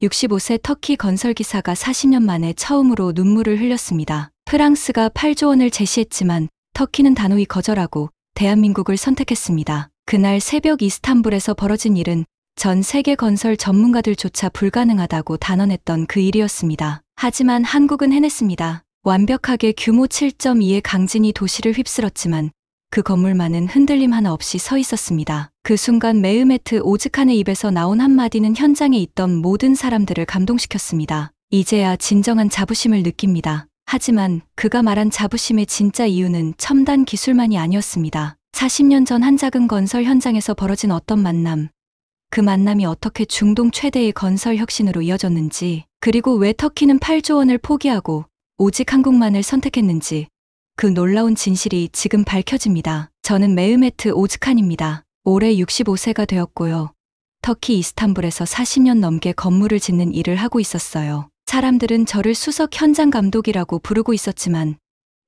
65세 터키 건설 기사가 40년 만에 처음으로 눈물을 흘렸습니다. 프랑스가 8조 원을 제시했지만 터키는 단호히 거절하고 대한민국을 선택했습니다. 그날 새벽 이스탄불에서 벌어진 일은 전 세계 건설 전문가들조차 불가능하다고 단언했던 그 일이었습니다. 하지만 한국은 해냈습니다. 완벽하게 규모 7.2의 강진이 도시를 휩쓸었지만 그 건물만은 흔들림 하나 없이 서 있었습니다. 그 순간 메흐메트 오즈칸의 입에서 나온 한마디는 현장에 있던 모든 사람들을 감동시켰습니다. 이제야 진정한 자부심을 느낍니다. 하지만 그가 말한 자부심의 진짜 이유는 첨단 기술만이 아니었습니다. 40년 전 한 작은 건설 현장에서 벌어진 어떤 만남, 그 만남이 어떻게 중동 최대의 건설 혁신으로 이어졌는지, 그리고 왜 터키는 8조 원을 포기하고 오직 한국만을 선택했는지, 그 놀라운 진실이 지금 밝혀집니다. 저는 메흐메트 오즈칸입니다. 올해 65세가 되었고요. 터키 이스탄불에서 40년 넘게 건물을 짓는 일을 하고 있었어요. 사람들은 저를 수석 현장 감독이라고 부르고 있었지만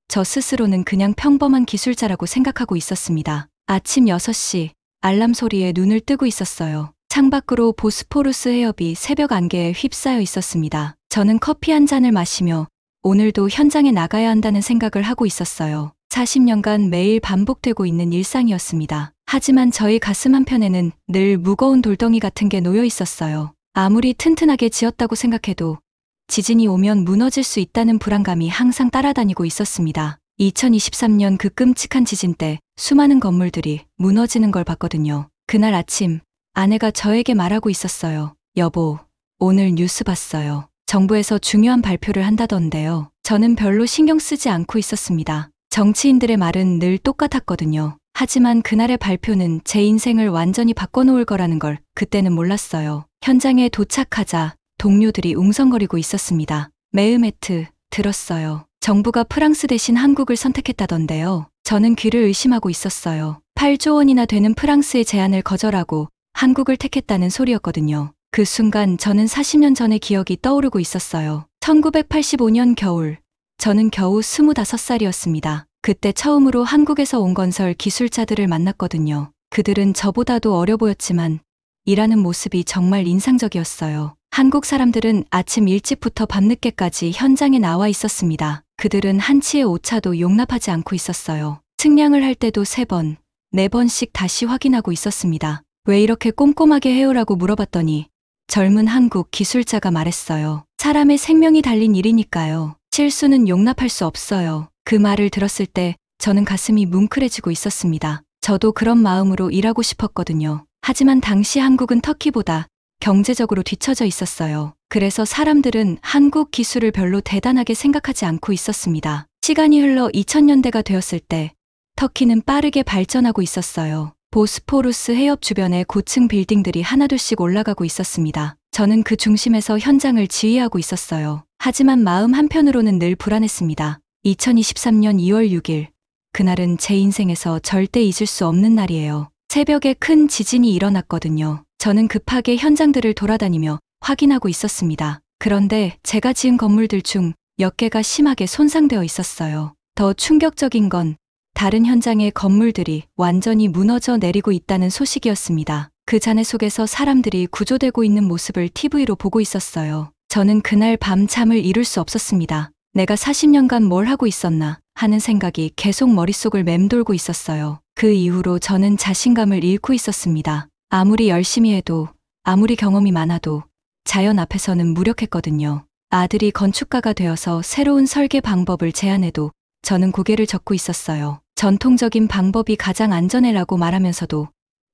저 스스로는 그냥 평범한 기술자라고 생각하고 있었습니다. 아침 6시 알람 소리에 눈을 뜨고 있었어요. 창밖으로 보스포루스 해협이 새벽 안개에 휩싸여 있었습니다. 저는 커피 한 잔을 마시며 오늘도 현장에 나가야 한다는 생각을 하고 있었어요. 40년간 매일 반복되고 있는 일상이었습니다. 하지만 저희 가슴 한편에는 늘 무거운 돌덩이 같은 게 놓여 있었어요. 아무리 튼튼하게 지었다고 생각해도 지진이 오면 무너질 수 있다는 불안감이 항상 따라다니고 있었습니다. 2023년 그 끔찍한 지진 때 수많은 건물들이 무너지는 걸 봤거든요. 그날 아침 아내가 저에게 말하고 있었어요. 여보, 오늘 뉴스 봤어요. 정부에서 중요한 발표를 한다던데요. 저는 별로 신경 쓰지 않고 있었습니다. 정치인들의 말은 늘 똑같았거든요. 하지만 그날의 발표는 제 인생을 완전히 바꿔놓을 거라는 걸 그때는 몰랐어요. 현장에 도착하자 동료들이 웅성거리고 있었습니다. 메흐메트, 들었어요. 정부가 프랑스 대신 한국을 선택했다던데요. 저는 귀를 의심하고 있었어요. 8조 원이나 되는 프랑스의 제안을 거절하고 한국을 택했다는 소리였거든요. 그 순간 저는 40년 전의 기억이 떠오르고 있었어요. 1985년 겨울, 저는 겨우 25살이었습니다. 그때 처음으로 한국에서 온 건설 기술자들을 만났거든요. 그들은 저보다도 어려 보였지만 일하는 모습이 정말 인상적이었어요. 한국 사람들은 아침 일찍부터 밤늦게까지 현장에 나와 있었습니다. 그들은 한치의 오차도 용납하지 않고 있었어요. 측량을 할 때도 3번, 4번씩 다시 확인하고 있었습니다. 왜 이렇게 꼼꼼하게 해오라고 물어봤더니 젊은 한국 기술자가 말했어요. 사람의 생명이 달린 일이니까요. 실수는 용납할 수 없어요. 그 말을 들었을 때 저는 가슴이 뭉클해지고 있었습니다. 저도 그런 마음으로 일하고 싶었거든요. 하지만 당시 한국은 터키보다 경제적으로 뒤처져 있었어요. 그래서 사람들은 한국 기술을 별로 대단하게 생각하지 않고 있었습니다. 시간이 흘러 2000년대가 되었을 때 터키는 빠르게 발전하고 있었어요. 보스포루스 해협 주변에 고층 빌딩들이 하나둘씩 올라가고 있었습니다. 저는 그 중심에서 현장을 지휘하고 있었어요. 하지만 마음 한편으로는 늘 불안했습니다. 2023년 2월 6일, 그날은 제 인생에서 절대 잊을 수 없는 날이에요. 새벽에 큰 지진이 일어났거든요. 저는 급하게 현장들을 돌아다니며 확인하고 있었습니다. 그런데 제가 지은 건물들 중 몇 개가 심하게 손상되어 있었어요. 더 충격적인 건 다른 현장의 건물들이 완전히 무너져 내리고 있다는 소식이었습니다. 그 잔해 속에서 사람들이 구조되고 있는 모습을 TV로 보고 있었어요. 저는 그날 밤 잠을 이룰 수 없었습니다. 내가 40년간 뭘 하고 있었나 하는 생각이 계속 머릿속을 맴돌고 있었어요. 그 이후로 저는 자신감을 잃고 있었습니다. 아무리 열심히 해도, 아무리 경험이 많아도 자연 앞에서는 무력했거든요. 아들이 건축가가 되어서 새로운 설계 방법을 제안해도 저는 고개를 젓고 있었어요. 전통적인 방법이 가장 안전해라고 말하면서도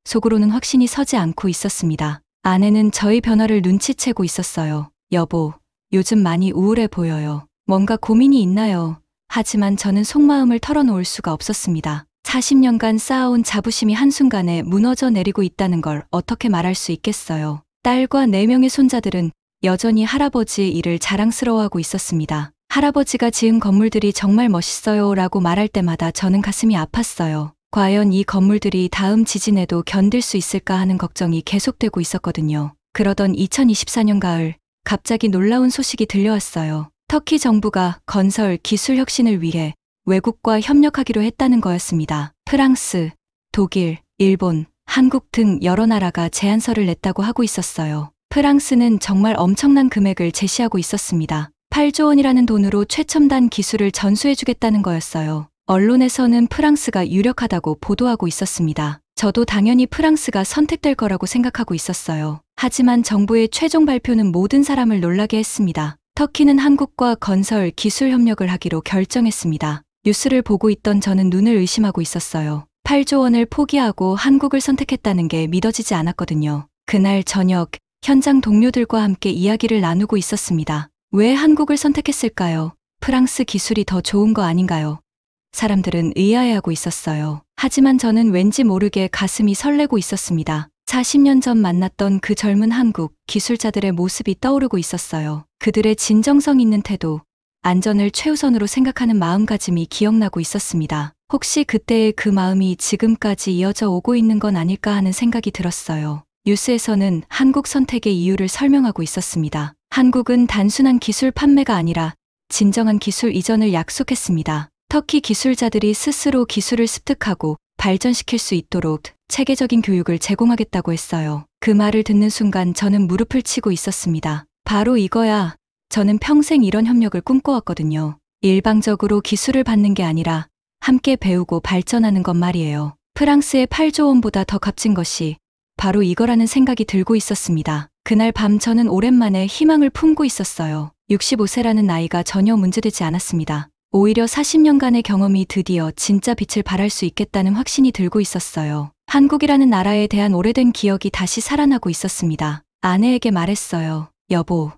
속으로는 확신이 서지 않고 있었습니다. 아내는 저의 변화를 눈치채고 있었어요. 여보, 요즘 많이 우울해 보여요. 뭔가 고민이 있나요? 하지만 저는 속마음을 털어놓을 수가 없었습니다. 40년간 쌓아온 자부심이 한순간에 무너져 내리고 있다는 걸 어떻게 말할 수 있겠어요. 딸과 4명의 손자들은 여전히 할아버지의 일을 자랑스러워하고 있었습니다. 할아버지가 지은 건물들이 정말 멋있어요 라고 말할 때마다 저는 가슴이 아팠어요. 과연 이 건물들이 다음 지진에도 견딜 수 있을까 하는 걱정이 계속되고 있었거든요. 그러던 2024년 가을, 갑자기 놀라운 소식이 들려왔어요. 터키 정부가 건설 기술 혁신을 위해 외국과 협력하기로 했다는 거였습니다. 프랑스, 독일, 일본, 한국 등 여러 나라가 제안서를 냈다고 하고 있었어요. 프랑스는 정말 엄청난 금액을 제시하고 있었습니다. 8조 원이라는 돈으로 최첨단 기술을 전수해주겠다는 거였어요. 언론에서는 프랑스가 유력하다고 보도하고 있었습니다. 저도 당연히 프랑스가 선택될 거라고 생각하고 있었어요. 하지만 정부의 최종 발표는 모든 사람을 놀라게 했습니다. 터키는 한국과 건설 기술 협력을 하기로 결정했습니다. 뉴스를 보고 있던 저는 눈을 의심하고 있었어요. 8조 원을 포기하고 한국을 선택했다는 게 믿어지지 않았거든요. 그날 저녁 현장 동료들과 함께 이야기를 나누고 있었습니다. 왜 한국을 선택했을까요? 프랑스 기술이 더 좋은 거 아닌가요? 사람들은 의아해하고 있었어요. 하지만 저는 왠지 모르게 가슴이 설레고 있었습니다. 40년 전 만났던 그 젊은 한국 기술자들의 모습이 떠오르고 있었어요. 그들의 진정성 있는 태도, 안전을 최우선으로 생각하는 마음가짐이 기억나고 있었습니다. 혹시 그때의 그 마음이 지금까지 이어져 오고 있는 건 아닐까 하는 생각이 들었어요. 뉴스에서는 한국 선택의 이유를 설명하고 있었습니다. 한국은 단순한 기술 판매가 아니라 진정한 기술 이전을 약속했습니다. 터키 기술자들이 스스로 기술을 습득하고 발전시킬 수 있도록 체계적인 교육을 제공하겠다고 했어요. 그 말을 듣는 순간 저는 무릎을 치고 있었습니다. 바로 이거야. 저는 평생 이런 협력을 꿈꿔왔거든요. 일방적으로 기술을 받는 게 아니라 함께 배우고 발전하는 것 말이에요. 프랑스의 8조 원보다 더 값진 것이 바로 이거라는 생각이 들고 있었습니다. 그날 밤 저는 오랜만에 희망을 품고 있었어요. 65세라는 나이가 전혀 문제되지 않았습니다. 오히려 40년간의 경험이 드디어 진짜 빛을 발할 수 있겠다는 확신이 들고 있었어요. 한국이라는 나라에 대한 오래된 기억이 다시 살아나고 있었습니다. 아내에게 말했어요. 여보,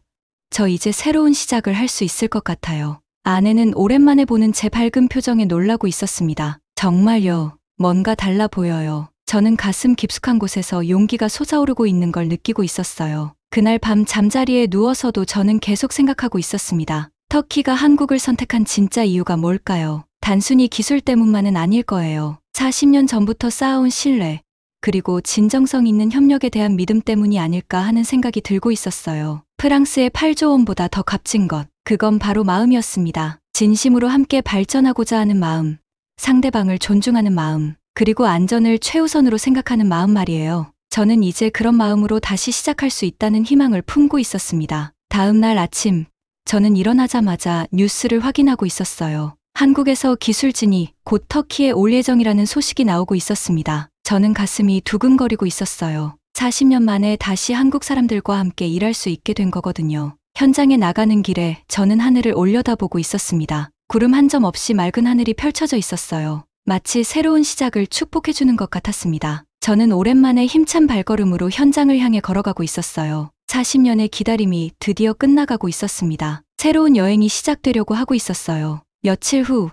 저 이제 새로운 시작을 할 수 있을 것 같아요. 아내는 오랜만에 보는 제 밝은 표정에 놀라고 있었습니다. 정말요, 뭔가 달라 보여요. 저는 가슴 깊숙한 곳에서 용기가 솟아오르고 있는 걸 느끼고 있었어요. 그날 밤 잠자리에 누워서도 저는 계속 생각하고 있었습니다. 터키가 한국을 선택한 진짜 이유가 뭘까요? 단순히 기술 때문만은 아닐 거예요. 40년 전부터 쌓아온 신뢰, 그리고 진정성 있는 협력에 대한 믿음 때문이 아닐까 하는 생각이 들고 있었어요. 프랑스의 8조 원보다 더 값진 것, 그건 바로 마음이었습니다. 진심으로 함께 발전하고자 하는 마음, 상대방을 존중하는 마음, 그리고 안전을 최우선으로 생각하는 마음 말이에요. 저는 이제 그런 마음으로 다시 시작할 수 있다는 희망을 품고 있었습니다. 다음 날 아침, 저는 일어나자마자 뉴스를 확인하고 있었어요. 한국에서 기술진이 곧 터키에 올 예정이라는 소식이 나오고 있었습니다. 저는 가슴이 두근거리고 있었어요. 40년 만에 다시 한국 사람들과 함께 일할 수 있게 된 거거든요. 현장에 나가는 길에 저는 하늘을 올려다보고 있었습니다. 구름 한 점 없이 맑은 하늘이 펼쳐져 있었어요. 마치 새로운 시작을 축복해주는 것 같았습니다. 저는 오랜만에 힘찬 발걸음으로 현장을 향해 걸어가고 있었어요. 40년의 기다림이 드디어 끝나가고 있었습니다. 새로운 여행이 시작되려고 하고 있었어요. 며칠 후,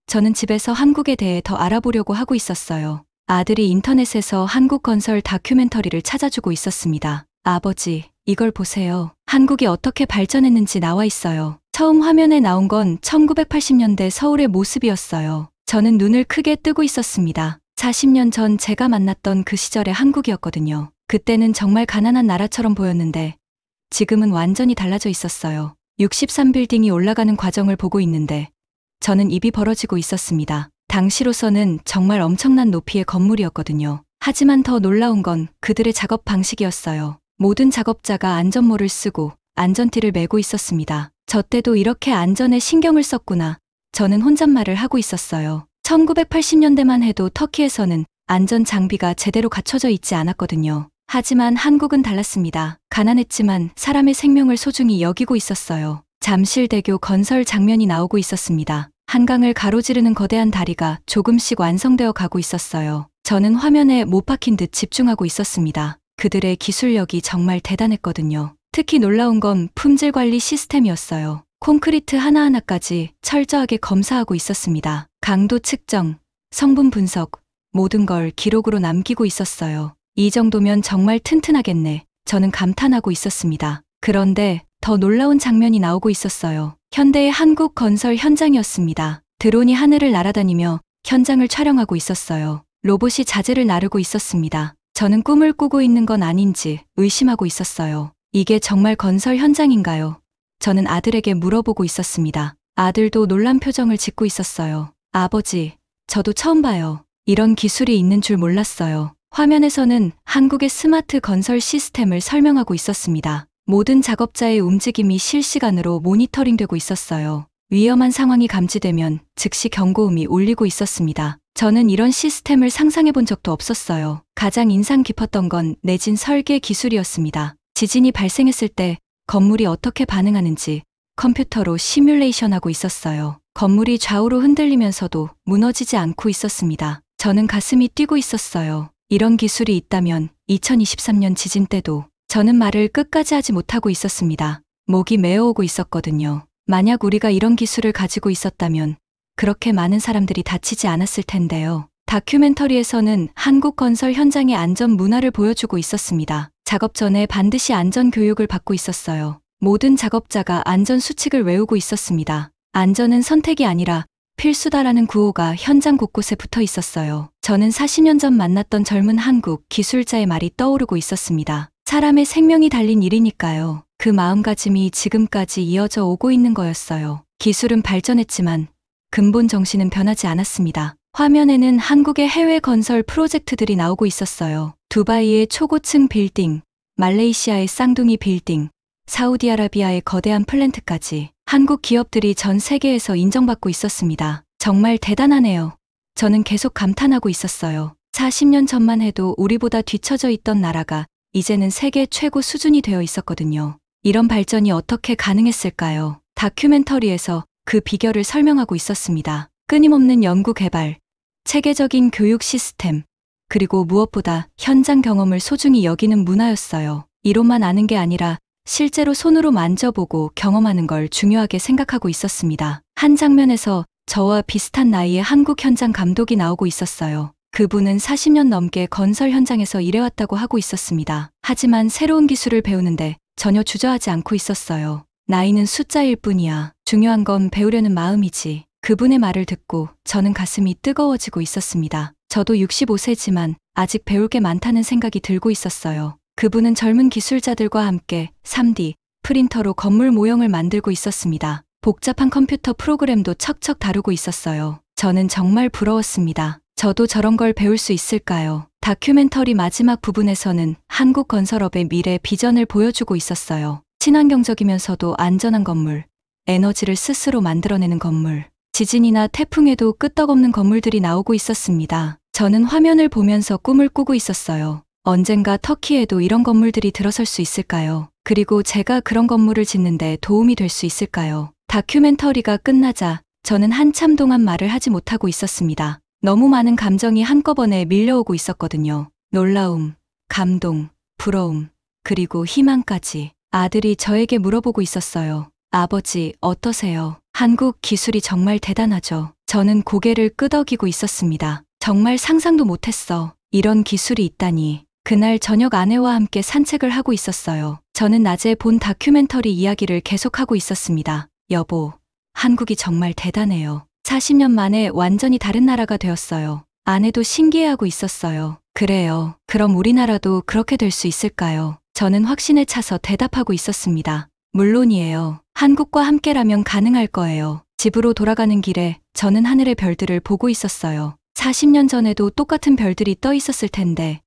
저는 집에서 한국에 대해 더 알아보려고 하고 있었어요. 아들이 인터넷에서 한국 건설 다큐멘터리를 찾아주고 있었습니다. 아버지, 이걸 보세요. 한국이 어떻게 발전했는지 나와 있어요. 처음 화면에 나온 건 1980년대 서울의 모습이었어요. 저는 눈을 크게 뜨고 있었습니다. 40년 전 제가 만났던 그 시절의 한국이었거든요. 그때는 정말 가난한 나라처럼 보였는데 지금은 완전히 달라져 있었어요. 63빌딩이 올라가는 과정을 보고 있는데 저는 입이 벌어지고 있었습니다. 당시로서는 정말 엄청난 높이의 건물이었거든요. 하지만 더 놀라운 건 그들의 작업 방식이었어요. 모든 작업자가 안전모를 쓰고 안전띠를 메고 있었습니다. 저 때도 이렇게 안전에 신경을 썼구나. 저는 혼잣말을 하고 있었어요. 1980년대만 해도 터키에서는 안전 장비가 제대로 갖춰져 있지 않았거든요. 하지만 한국은 달랐습니다. 가난했지만 사람의 생명을 소중히 여기고 있었어요. 잠실대교 건설 장면이 나오고 있었습니다. 한강을 가로지르는 거대한 다리가 조금씩 완성되어 가고 있었어요. 저는 화면에 못 박힌 듯 집중하고 있었습니다. 그들의 기술력이 정말 대단했거든요. 특히 놀라운 건 품질 관리 시스템이었어요. 콘크리트 하나하나까지 철저하게 검사하고 있었습니다. 강도 측정, 성분 분석, 모든 걸 기록으로 남기고 있었어요. 이 정도면 정말 튼튼하겠네. 저는 감탄하고 있었습니다. 그런데 더 놀라운 장면이 나오고 있었어요. 현대의 한국 건설 현장이었습니다. 드론이 하늘을 날아다니며 현장을 촬영하고 있었어요. 로봇이 자재를 나르고 있었습니다. 저는 꿈을 꾸고 있는 건 아닌지 의심하고 있었어요. 이게 정말 건설 현장인가요? 저는 아들에게 물어보고 있었습니다. 아들도 놀란 표정을 짓고 있었어요. 아버지, 저도 처음 봐요. 이런 기술이 있는 줄 몰랐어요. 화면에서는 한국의 스마트 건설 시스템을 설명하고 있었습니다. 모든 작업자의 움직임이 실시간으로 모니터링되고 있었어요. 위험한 상황이 감지되면 즉시 경고음이 울리고 있었습니다. 저는 이런 시스템을 상상해 본 적도 없었어요. 가장 인상 깊었던 건 내진 설계 기술이었습니다. 지진이 발생했을 때 건물이 어떻게 반응하는지 컴퓨터로 시뮬레이션하고 있었어요. 건물이 좌우로 흔들리면서도 무너지지 않고 있었습니다. 저는 가슴이 뛰고 있었어요. 이런 기술이 있다면 2023년 지진 때도 저는 말을 끝까지 하지 못하고 있었습니다. 목이 메어오고 있었거든요. 만약 우리가 이런 기술을 가지고 있었다면 그렇게 많은 사람들이 다치지 않았을 텐데요. 다큐멘터리에서는 한국 건설 현장의 안전 문화를 보여주고 있었습니다. 작업 전에 반드시 안전 교육을 받고 있었어요. 모든 작업자가 안전 수칙을 외우고 있었습니다. 안전은 선택이 아니라 필수다라는 구호가 현장 곳곳에 붙어 있었어요. 저는 40년 전 만났던 젊은 한국 기술자의 말이 떠오르고 있었습니다. 사람의 생명이 달린 일이니까요. 그 마음가짐이 지금까지 이어져 오고 있는 거였어요. 기술은 발전했지만 근본 정신은 변하지 않았습니다. 화면에는 한국의 해외 건설 프로젝트들이 나오고 있었어요. 두바이의 초고층 빌딩, 말레이시아의 쌍둥이 빌딩, 사우디아라비아의 거대한 플랜트까지 한국 기업들이 전 세계에서 인정받고 있었습니다. 정말 대단하네요. 저는 계속 감탄하고 있었어요. 40년 전만 해도 우리보다 뒤처져 있던 나라가 이제는 세계 최고 수준이 되어 있었거든요. 이런 발전이 어떻게 가능했을까요? 다큐멘터리에서 그 비결을 설명하고 있었습니다. 끊임없는 연구 개발, 체계적인 교육 시스템, 그리고 무엇보다 현장 경험을 소중히 여기는 문화였어요. 이론만 아는 게 아니라 실제로 손으로 만져보고 경험하는 걸 중요하게 생각하고 있었습니다. 한 장면에서 저와 비슷한 나이의 한국 현장 감독이 나오고 있었어요. 그분은 40년 넘게 건설 현장에서 일해왔다고 하고 있었습니다. 하지만 새로운 기술을 배우는데 전혀 주저하지 않고 있었어요. 나이는 숫자일 뿐이야. 중요한 건 배우려는 마음이지. 그분의 말을 듣고 저는 가슴이 뜨거워지고 있었습니다. 저도 65세지만 아직 배울 게 많다는 생각이 들고 있었어요. 그분은 젊은 기술자들과 함께 3D 프린터로 건물 모형을 만들고 있었습니다. 복잡한 컴퓨터 프로그램도 척척 다루고 있었어요. 저는 정말 부러웠습니다. 저도 저런 걸 배울 수 있을까요? 다큐멘터리 마지막 부분에서는 한국 건설업의 미래 비전을 보여주고 있었어요. 친환경적이면서도 안전한 건물, 에너지를 스스로 만들어내는 건물, 지진이나 태풍에도 끄떡없는 건물들이 나오고 있었습니다. 저는 화면을 보면서 꿈을 꾸고 있었어요. 언젠가 터키에도 이런 건물들이 들어설 수 있을까요? 그리고 제가 그런 건물을 짓는데 도움이 될 수 있을까요? 다큐멘터리가 끝나자 저는 한참 동안 말을 하지 못하고 있었습니다. 너무 많은 감정이 한꺼번에 밀려오고 있었거든요. 놀라움, 감동, 부러움, 그리고 희망까지. 아들이 저에게 물어보고 있었어요. 아버지, 어떠세요? 한국 기술이 정말 대단하죠. 저는 고개를 끄덕이고 있었습니다. 정말 상상도 못했어. 이런 기술이 있다니. 그날 저녁 아내와 함께 산책을 하고 있었어요. 저는 낮에 본 다큐멘터리 이야기를 계속하고 있었습니다. 여보, 한국이 정말 대단해요. 40년 만에 완전히 다른 나라가 되었어요. 아내도 신기해하고 있었어요. 그래요. 그럼 우리나라도 그렇게 될 수 있을까요? 저는 확신에 차서 대답하고 있었습니다. 물론이에요. 한국과 함께라면 가능할 거예요. 집으로 돌아가는 길에 저는 하늘의 별들을 보고 있었어요. 40년 전에도 똑같은 별들이 떠 있었을 텐데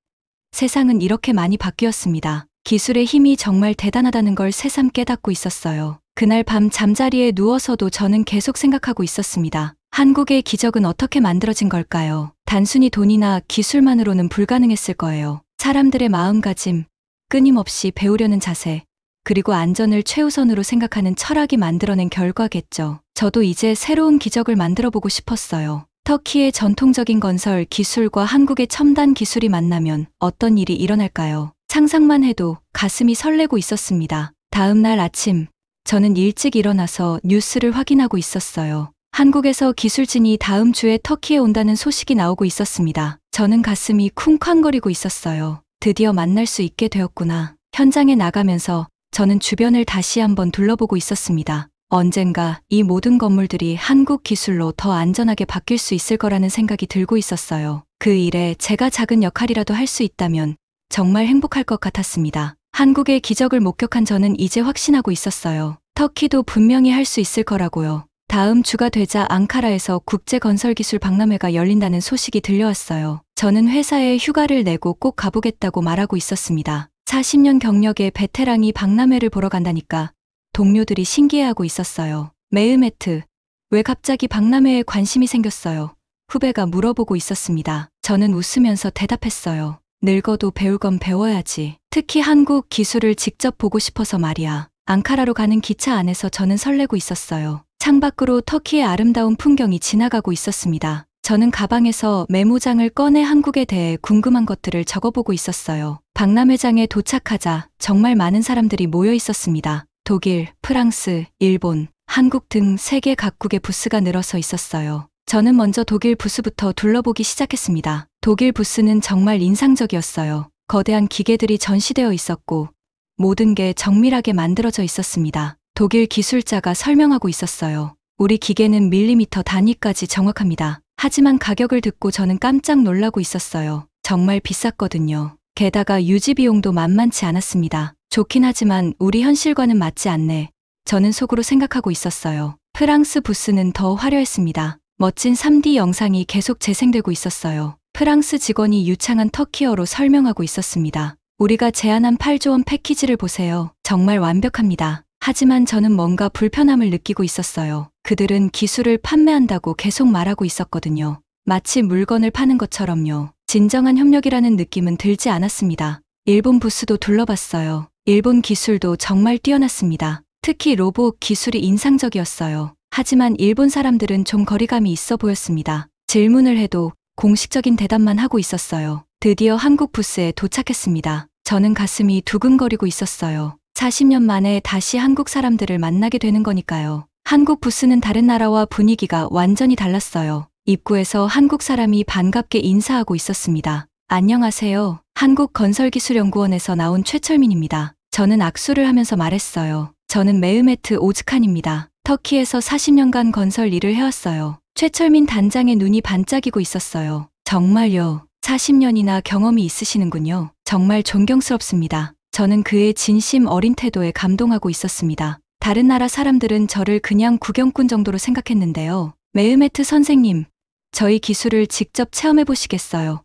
세상은 이렇게 많이 바뀌었습니다. 기술의 힘이 정말 대단하다는 걸 새삼 깨닫고 있었어요. 그날 밤 잠자리에 누워서도 저는 계속 생각하고 있었습니다. 한국의 기적은 어떻게 만들어진 걸까요? 단순히 돈이나 기술만으로는 불가능했을 거예요. 사람들의 마음가짐, 끊임없이 배우려는 자세, 그리고 안전을 최우선으로 생각하는 철학이 만들어낸 결과겠죠. 저도 이제 새로운 기적을 만들어보고 싶었어요. 터키의 전통적인 건설 기술과 한국의 첨단 기술이 만나면 어떤 일이 일어날까요? 상상만 해도 가슴이 설레고 있었습니다. 다음 날 아침, 저는 일찍 일어나서 뉴스를 확인하고 있었어요. 한국에서 기술진이 다음 주에 터키에 온다는 소식이 나오고 있었습니다. 저는 가슴이 쿵쾅거리고 있었어요. 드디어 만날 수 있게 되었구나. 현장에 나가면서 저는 주변을 다시 한번 둘러보고 있었습니다. 언젠가 이 모든 건물들이 한국 기술로 더 안전하게 바뀔 수 있을 거라는 생각이 들고 있었어요. 그 일에 제가 작은 역할이라도 할 수 있다면 정말 행복할 것 같았습니다. 한국의 기적을 목격한 저는 이제 확신하고 있었어요. 터키도 분명히 할 수 있을 거라고요. 다음 주가 되자 앙카라에서 국제건설기술 박람회가 열린다는 소식이 들려왔어요. 저는 회사에 휴가를 내고 꼭 가보겠다고 말하고 있었습니다. 40년 경력의 베테랑이 박람회를 보러 간다니까 동료들이 신기해하고 있었어요. 메으메트, 왜 갑자기 박람회에 관심이 생겼어요? 후배가 물어보고 있었습니다. 저는 웃으면서 대답했어요. 늙어도 배울 건 배워야지. 특히 한국 기술을 직접 보고 싶어서 말이야. 앙카라로 가는 기차 안에서 저는 설레고 있었어요. 창밖으로 터키의 아름다운 풍경이 지나가고 있었습니다. 저는 가방에서 메모장을 꺼내 한국에 대해 궁금한 것들을 적어보고 있었어요. 박람회장에 도착하자 정말 많은 사람들이 모여 있었습니다. 독일, 프랑스, 일본, 한국 등 세계 각국의 부스가 늘어서 있었어요. 저는 먼저 독일 부스부터 둘러보기 시작했습니다. 독일 부스는 정말 인상적이었어요. 거대한 기계들이 전시되어 있었고 모든 게 정밀하게 만들어져 있었습니다. 독일 기술자가 설명하고 있었어요. 우리 기계는 밀리미터 단위까지 정확합니다. 하지만 가격을 듣고 저는 깜짝 놀라고 있었어요. 정말 비쌌거든요. 게다가 유지 비용도 만만치 않았습니다. 좋긴 하지만 우리 현실과는 맞지 않네. 저는 속으로 생각하고 있었어요. 프랑스 부스는 더 화려했습니다. 멋진 3D 영상이 계속 재생되고 있었어요. 프랑스 직원이 유창한 터키어로 설명하고 있었습니다. 우리가 제안한 8조 원 패키지를 보세요. 정말 완벽합니다. 하지만 저는 뭔가 불편함을 느끼고 있었어요. 그들은 기술을 판매한다고 계속 말하고 있었거든요. 마치 물건을 파는 것처럼요. 진정한 협력이라는 느낌은 들지 않았습니다. 일본 부스도 둘러봤어요. 일본 기술도 정말 뛰어났습니다. 특히 로봇 기술이 인상적이었어요. 하지만 일본 사람들은 좀 거리감이 있어 보였습니다. 질문을 해도 공식적인 대답만 하고 있었어요. 드디어 한국 부스에 도착했습니다. 저는 가슴이 두근거리고 있었어요. 40년 만에 다시 한국 사람들을 만나게 되는 거니까요. 한국 부스는 다른 나라와 분위기가 완전히 달랐어요. 입구에서 한국 사람이 반갑게 인사하고 있었습니다. 안녕하세요. 한국건설기술연구원에서 나온 최철민입니다. 저는 악수를 하면서 말했어요. 저는 메으메트 오즈칸입니다. 터키에서 40년간 건설 일을 해왔어요. 최철민 단장의 눈이 반짝이고 있었어요. 정말요. 40년이나 경험이 있으시는군요. 정말 존경스럽습니다. 저는 그의 진심 어린 태도에 감동하고 있었습니다. 다른 나라 사람들은 저를 그냥 구경꾼 정도로 생각했는데요. 메으메트 선생님, 저희 기술을 직접 체험해 보시겠어요?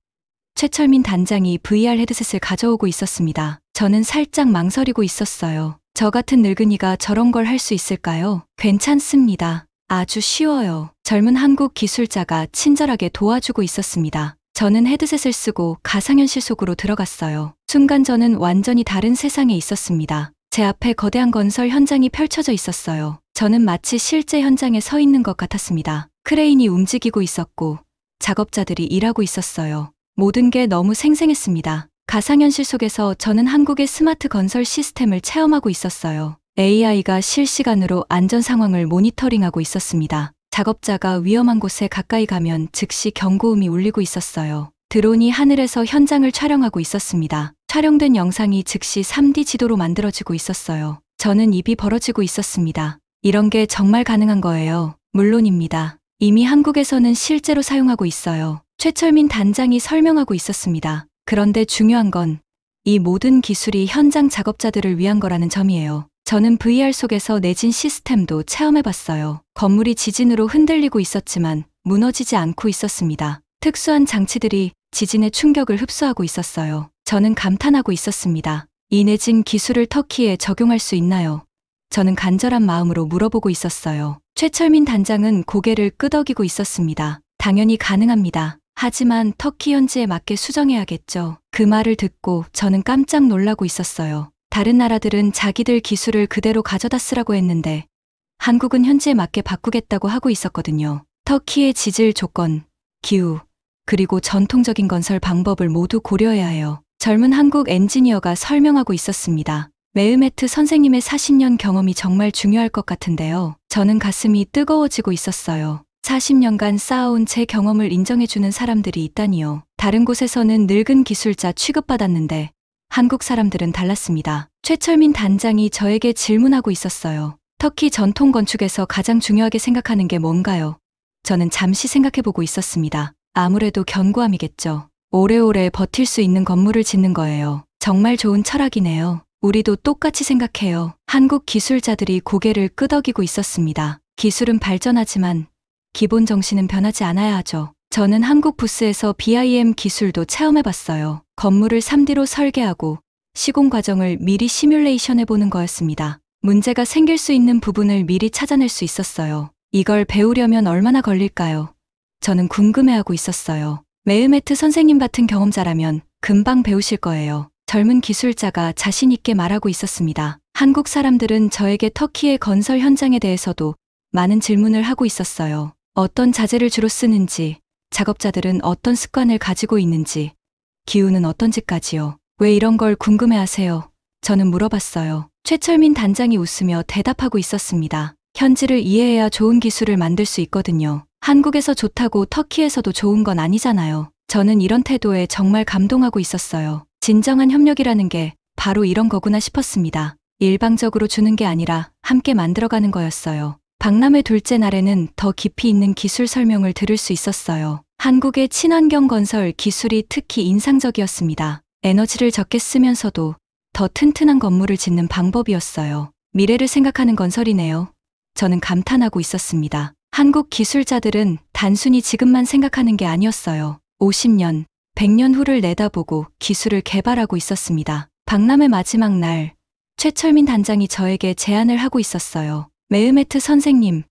최철민 단장이 VR 헤드셋을 가져오고 있었습니다. 저는 살짝 망설이고 있었어요. 저 같은 늙은이가 저런 걸 할 수 있을까요? 괜찮습니다. 아주 쉬워요. 젊은 한국 기술자가 친절하게 도와주고 있었습니다. 저는 헤드셋을 쓰고 가상현실 속으로 들어갔어요. 순간 저는 완전히 다른 세상에 있었습니다. 제 앞에 거대한 건설 현장이 펼쳐져 있었어요. 저는 마치 실제 현장에 서 있는 것 같았습니다. 크레인이 움직이고 있었고 작업자들이 일하고 있었어요. 모든 게 너무 생생했습니다. 가상현실 속에서 저는 한국의 스마트 건설 시스템을 체험하고 있었어요. AI가 실시간으로 안전 상황을 모니터링하고 있었습니다. 작업자가 위험한 곳에 가까이 가면 즉시 경고음이 울리고 있었어요. 드론이 하늘에서 현장을 촬영하고 있었습니다. 촬영된 영상이 즉시 3D 지도로 만들어지고 있었어요. 저는 입이 벌어지고 있었습니다. 이런 게 정말 가능한 거예요. 물론입니다. 이미 한국에서는 실제로 사용하고 있어요. 최철민 단장이 설명하고 있었습니다. 그런데 중요한 건 이 모든 기술이 현장 작업자들을 위한 거라는 점이에요. 저는 VR 속에서 내진 시스템도 체험해봤어요. 건물이 지진으로 흔들리고 있었지만 무너지지 않고 있었습니다. 특수한 장치들이 지진의 충격을 흡수하고 있었어요. 저는 감탄하고 있었습니다. 이 내진 기술을 터키에 적용할 수 있나요? 저는 간절한 마음으로 물어보고 있었어요. 최철민 단장은 고개를 끄덕이고 있었습니다. 당연히 가능합니다. 하지만 터키 현지에 맞게 수정해야겠죠. 그 말을 듣고 저는 깜짝 놀라고 있었어요. 다른 나라들은 자기들 기술을 그대로 가져다 쓰라고 했는데 한국은 현지에 맞게 바꾸겠다고 하고 있었거든요. 터키의 지질 조건, 기후, 그리고 전통적인 건설 방법을 모두 고려해야 해요. 젊은 한국 엔지니어가 설명하고 있었습니다. 메으메트 선생님의 40년 경험이 정말 중요할 것 같은데요. 저는 가슴이 뜨거워지고 있었어요. 40년간 쌓아온 제 경험을 인정해주는 사람들이 있다니요. 다른 곳에서는 늙은 기술자 취급받았는데 한국 사람들은 달랐습니다. 최철민 단장이 저에게 질문하고 있었어요. 터키 전통 건축에서 가장 중요하게 생각하는 게 뭔가요? 저는 잠시 생각해보고 있었습니다. 아무래도 견고함이겠죠. 오래오래 버틸 수 있는 건물을 짓는 거예요. 정말 좋은 철학이네요. 우리도 똑같이 생각해요. 한국 기술자들이 고개를 끄덕이고 있었습니다. 기술은 발전하지만 기본 정신은 변하지 않아야 하죠. 저는 한국 부스에서 BIM 기술도 체험해봤어요. 건물을 3D로 설계하고 시공 과정을 미리 시뮬레이션해보는 거였습니다. 문제가 생길 수 있는 부분을 미리 찾아낼 수 있었어요. 이걸 배우려면 얼마나 걸릴까요? 저는 궁금해하고 있었어요. 메흐메트 선생님 같은 경험자라면 금방 배우실 거예요. 젊은 기술자가 자신 있게 말하고 있었습니다. 한국 사람들은 저에게 터키의 건설 현장에 대해서도 많은 질문을 하고 있었어요. 어떤 자재를 주로 쓰는지, 작업자들은 어떤 습관을 가지고 있는지, 기후는 어떤지까지요. 왜 이런 걸 궁금해하세요? 저는 물어봤어요. 최철민 단장이 웃으며 대답하고 있었습니다. 현지를 이해해야 좋은 기술을 만들 수 있거든요. 한국에서 좋다고 터키에서도 좋은 건 아니잖아요. 저는 이런 태도에 정말 감동하고 있었어요. 진정한 협력이라는 게 바로 이런 거구나 싶었습니다. 일방적으로 주는 게 아니라 함께 만들어가는 거였어요. 박람회 둘째 날에는 더 깊이 있는 기술 설명을 들을 수 있었어요. 한국의 친환경 건설 기술이 특히 인상적이었습니다. 에너지를 적게 쓰면서도 더 튼튼한 건물을 짓는 방법이었어요. 미래를 생각하는 건설이네요. 저는 감탄하고 있었습니다. 한국 기술자들은 단순히 지금만 생각하는 게 아니었어요. 50년, 100년 후를 내다보고 기술을 개발하고 있었습니다. 박람회 마지막 날, 최철민 단장이 저에게 제안을 하고 있었어요. 메흐메트 선생님,